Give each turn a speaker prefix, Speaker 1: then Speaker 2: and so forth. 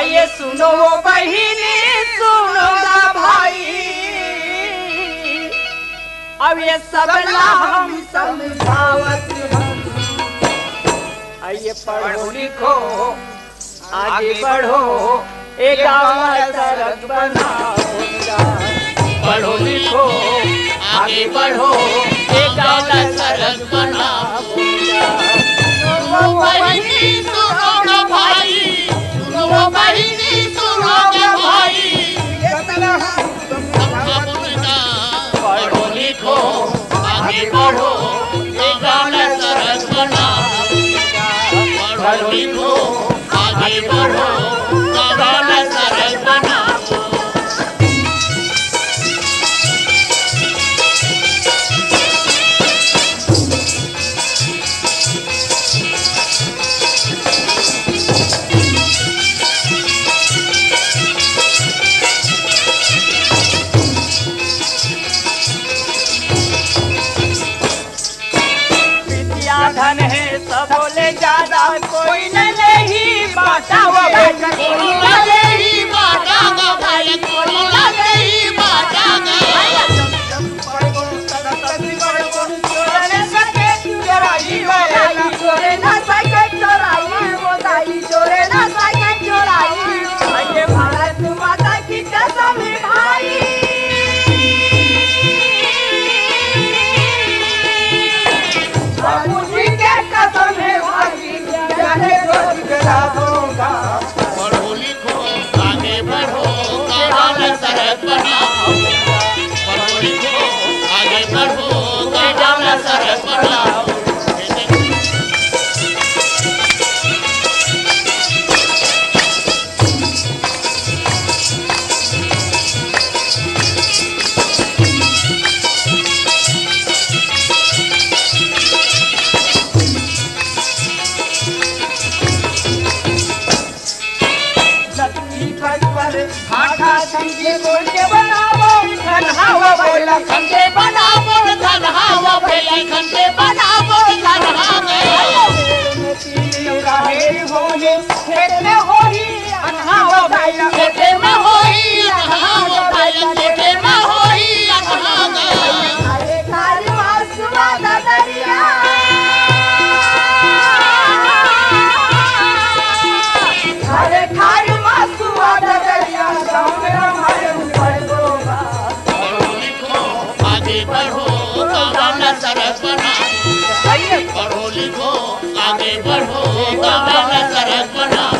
Speaker 1: आइए सुनो बहिनी सुनो ना भाई, अब ये सबला हम समझावत हम। आइए पढ़ो लिखो आगे बढ़ो, एक गाँव सड़क बनाऊंगा। पढ़ो लिखो आगे बढ़ो, एक गाँव सड़क बनाऊंगा।
Speaker 2: सुनो बहिनी सुनो ना भाई, सुनो बहिनी सुनो ना भाई,
Speaker 1: पढ़ो लिखो आगे बढ़ो, एक गाँव सड़क बनाऊंगा। पढ़ो लिखो आगे बढ़ो, गाँव सड़क बनाऊंगा। धन है सब बोले ज्यादा, कोई नहीं बाटा वो
Speaker 2: कोई नहीं बाटा भाई, कोई नहीं बाटा।
Speaker 1: चोरे न सके चोराई वो चोरे न सके चोराई वो दाई, चोरे न सके चोराई। ये भारत माता की कसम है भाई,
Speaker 2: पढ़ो लिखो आगे बढ़ो, गाँव सड़क बनाओ। पढ़ो लिखो आगे बढ़ो, गाँव सड़क बनाओ।
Speaker 1: भाटा समझे बोल के बनावो धनहावा बोला,
Speaker 2: खंडे बनावो धनहावा बोला, खंडे बनावो धनहावा।
Speaker 1: खेत में होई अनहावा भाई,
Speaker 2: खेत में होई अनहावा भाई, खेत में होई अनहावा।
Speaker 1: अरे खाली मासुआ दरिया, अरे खाली मासुआ दरिया, गाँव में हमारे ऊपर होगा।
Speaker 2: पढ़ो लिखो आगे बढ़ो, गाँव सड़क बनाओ। पढ़ो लिखो आगे बढ़ो, गाँव सड़क बनाओ।